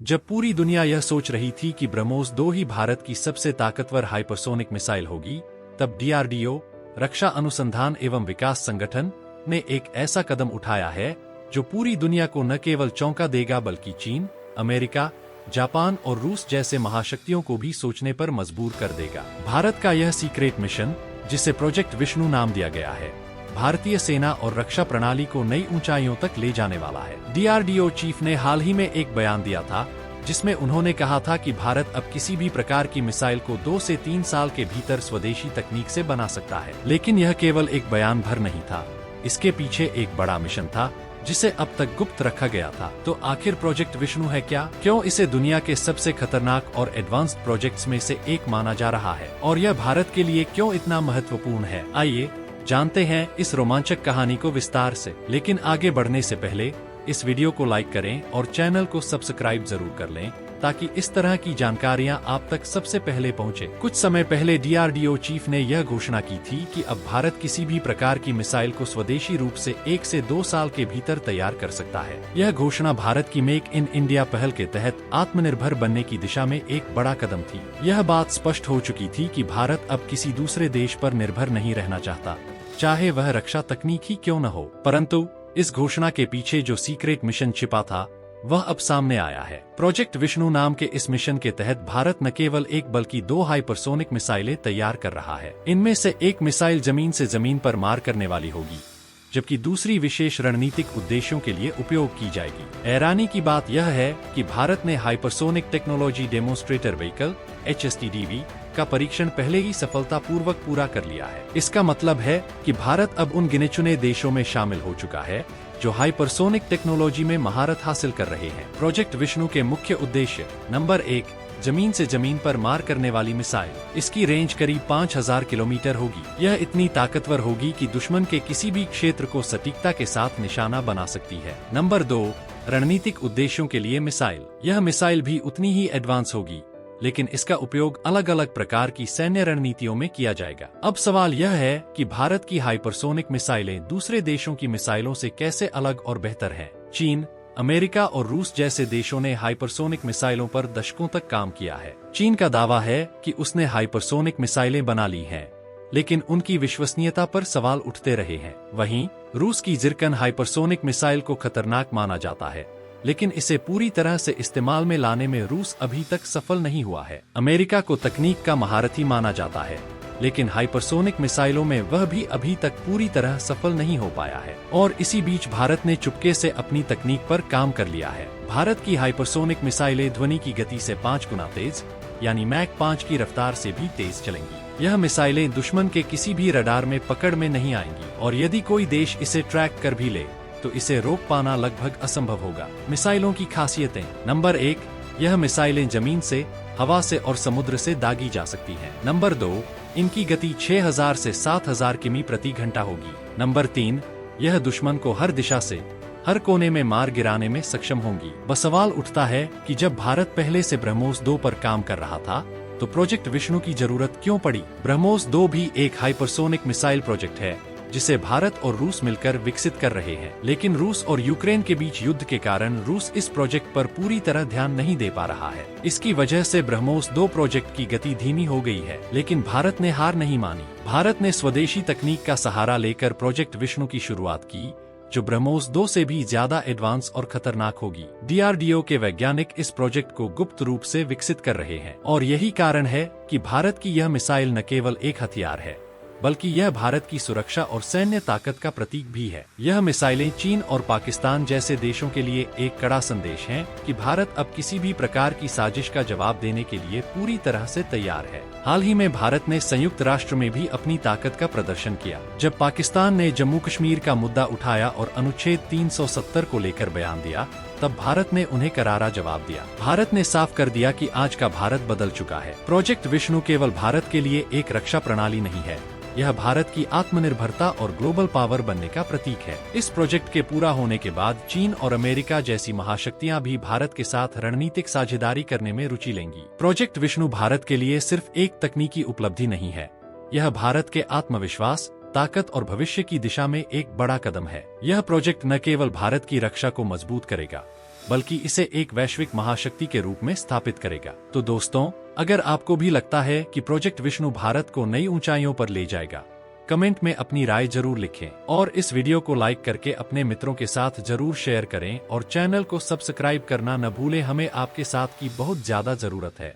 जब पूरी दुनिया यह सोच रही थी कि ब्रह्मोस 2 ही भारत की सबसे ताकतवर हाइपरसोनिक मिसाइल होगी, तब डीआरडीओ, रक्षा अनुसंधान एवं विकास संगठन ने एक ऐसा कदम उठाया है जो पूरी दुनिया को न केवल चौंका देगा बल्कि चीन, अमेरिका, जापान और रूस जैसे महाशक्तियों को भी सोचने पर मजबूर कर देगा। भारत का यह सीक्रेट मिशन, जिसे प्रोजेक्ट विष्णु नाम दिया गया है, भारतीय सेना और रक्षा प्रणाली को नई ऊंचाइयों तक ले जाने वाला है। डीआरडीओ चीफ ने हाल ही में एक बयान दिया था जिसमें उन्होंने कहा था कि भारत अब किसी भी प्रकार की मिसाइल को 2 से 3 साल के भीतर स्वदेशी तकनीक से बना सकता है। लेकिन यह केवल एक बयान भर नहीं था, इसके पीछे एक बड़ा मिशन था जिसे अब तक गुप्त रखा गया था। तो आखिर प्रोजेक्ट विष्णु है क्या? क्यों इसे दुनिया के सबसे खतरनाक और एडवांस्ड प्रोजेक्ट्स में से एक माना जा रहा है? और यह भारत के लिए क्यों इतना महत्वपूर्ण है? आइए जानते हैं इस रोमांचक कहानी को विस्तार से। लेकिन आगे बढ़ने से पहले इस वीडियो को लाइक करें और चैनल को सब्सक्राइब जरूर कर लें ताकि इस तरह की जानकारियां आप तक सबसे पहले पहुंचे। कुछ समय पहले डीआरडीओ चीफ ने यह घोषणा की थी कि अब भारत किसी भी प्रकार की मिसाइल को स्वदेशी रूप से 1 से 2 साल के भीतर तैयार कर सकता है। यह घोषणा भारत की मेक इन इंडिया पहल के तहत आत्मनिर्भर बनने की दिशा में एक बड़ा कदम थी। यह बात स्पष्ट हो चुकी थी कि भारत अब किसी दूसरे देश पर निर्भर नहीं रहना चाहता, चाहे वह रक्षा तकनीक ही क्यों न हो। परंतु इस घोषणा के पीछे जो सीक्रेट मिशन छिपा था वह अब सामने आया है। प्रोजेक्ट विष्णु नाम के इस मिशन के तहत भारत न केवल एक बल्कि 2 हाइपरसोनिक मिसाइलें तैयार कर रहा है। इनमें से एक मिसाइल जमीन से जमीन पर मार करने वाली होगी, जबकि दूसरी विशेष रणनीतिक उद्देश्यों के लिए उपयोग की जाएगी। हैरानी की बात यह है कि भारत ने hypersonic technology demonstrator vehicle HSTDV का परीक्षण पहले ही सफलतापूर्वक पूरा कर लिया है। इसका मतलब है कि भारत अब उन गिने चुने देशों में शामिल हो चुका है जो हाइपरसोनिक टेक्नोलॉजी में महारत हासिल कर रहे हैं। प्रोजेक्ट विष्णु के मुख्य उद्देश्य: नंबर 1, जमीन से जमीन पर मार करने वाली मिसाइल। इसकी रेंज करीब 5000 किलोमीटर होगी। यह इतनी ताकतवर होगी कि दुश्मन के किसी भी क्षेत्र को सटीकता के साथ निशाना बना सकती है। नंबर 2, रणनीतिक उद्देश्यों के लिए मिसाइल। यह मिसाइल भी उतनी ही एडवांस होगी, लेकिन इसका उपयोग अलग अलग प्रकार की सैन्य रणनीतियों में किया जाएगा। अब सवाल यह है कि भारत की हाइपरसोनिक मिसाइलें दूसरे देशों की मिसाइलों से कैसे अलग और बेहतर हैं? चीन, अमेरिका और रूस जैसे देशों ने हाइपरसोनिक मिसाइलों पर दशकों तक काम किया है। चीन का दावा है कि उसने हाइपरसोनिक मिसाइलें बना ली हैं, लेकिन उनकी विश्वसनीयता पर सवाल उठते रहे हैं। वहीं रूस की जिरकन हाइपरसोनिक मिसाइल को खतरनाक माना जाता है, लेकिन इसे पूरी तरह से इस्तेमाल में लाने में रूस अभी तक सफल नहीं हुआ है। अमेरिका को तकनीक का महारथी माना जाता है, लेकिन हाइपरसोनिक मिसाइलों में वह भी अभी तक पूरी तरह सफल नहीं हो पाया है। और इसी बीच भारत ने चुपके से अपनी तकनीक पर काम कर लिया है। भारत की हाइपरसोनिक मिसाइलें ध्वनि की गति से 5 गुना तेज, यानी मैक 5 की रफ्तार से भी तेज चलेंगी। यह मिसाइलें दुश्मन के किसी भी रडार में पकड़ में नहीं आएंगी, और यदि कोई देश इसे ट्रैक कर भी ले तो इसे रोक पाना लगभग असंभव होगा। मिसाइलों की खासियतें: नंबर 1, यह मिसाइलें जमीन से, हवा से और समुद्र से दागी जा सकती हैं। नंबर 2, इनकी गति 6000 से 7000 किमी प्रति घंटा होगी। नंबर 3, यह दुश्मन को हर दिशा से, हर कोने में मार गिराने में सक्षम होंगी। बस सवाल उठता है कि जब भारत पहले से ब्रह्मोस 2 पर काम कर रहा था तो प्रोजेक्ट विष्णु की जरूरत क्यों पड़ी? ब्रह्मोस 2 भी एक हाइपरसोनिक मिसाइल प्रोजेक्ट है जिसे भारत और रूस मिलकर विकसित कर रहे हैं। लेकिन रूस और यूक्रेन के बीच युद्ध के कारण रूस इस प्रोजेक्ट पर पूरी तरह ध्यान नहीं दे पा रहा है। इसकी वजह से ब्रह्मोस 2 प्रोजेक्ट की गति धीमी हो गई है। लेकिन भारत ने हार नहीं मानी। भारत ने स्वदेशी तकनीक का सहारा लेकर प्रोजेक्ट विष्णु की शुरुआत की, जो ब्रह्मोस 2 से भी ज्यादा एडवांस और खतरनाक होगी। डीआरडीओ के वैज्ञानिक इस प्रोजेक्ट को गुप्त रूप से विकसित कर रहे हैं, और यही कारण है कि भारत की यह मिसाइल न केवल एक हथियार है, बल्कि यह भारत की सुरक्षा और सैन्य ताकत का प्रतीक भी है। यह मिसाइलें चीन और पाकिस्तान जैसे देशों के लिए एक कड़ा संदेश है कि भारत अब किसी भी प्रकार की साजिश का जवाब देने के लिए पूरी तरह से तैयार है। हाल ही में भारत ने संयुक्त राष्ट्र में भी अपनी ताकत का प्रदर्शन किया। जब पाकिस्तान ने जम्मू कश्मीर का मुद्दा उठाया और अनुच्छेद 370 को लेकर बयान दिया, तब भारत ने उन्हें करारा जवाब दिया। भारत ने साफ कर दिया कि आज का भारत बदल चुका है। प्रोजेक्ट विष्णु केवल भारत के लिए एक रक्षा प्रणाली नहीं है, यह भारत की आत्मनिर्भरता और ग्लोबल पावर बनने का प्रतीक है। इस प्रोजेक्ट के पूरा होने के बाद चीन और अमेरिका जैसी महाशक्तियां भी भारत के साथ रणनीतिक साझेदारी करने में रुचि लेंगी। प्रोजेक्ट विष्णु भारत के लिए सिर्फ एक तकनीकी उपलब्धि नहीं है, यह भारत के आत्मविश्वास, ताकत और भविष्य की दिशा में एक बड़ा कदम है। यह प्रोजेक्ट न केवल भारत की रक्षा को मजबूत करेगा, बल्कि इसे एक वैश्विक महाशक्ति के रूप में स्थापित करेगा। तो दोस्तों, अगर आपको भी लगता है कि प्रोजेक्ट विष्णु भारत को नई ऊंचाइयों पर ले जाएगा, कमेंट में अपनी राय जरूर लिखें और इस वीडियो को लाइक करके अपने मित्रों के साथ जरूर शेयर करें और चैनल को सब्सक्राइब करना न भूलें। हमें आपके साथ की बहुत ज्यादा जरूरत है।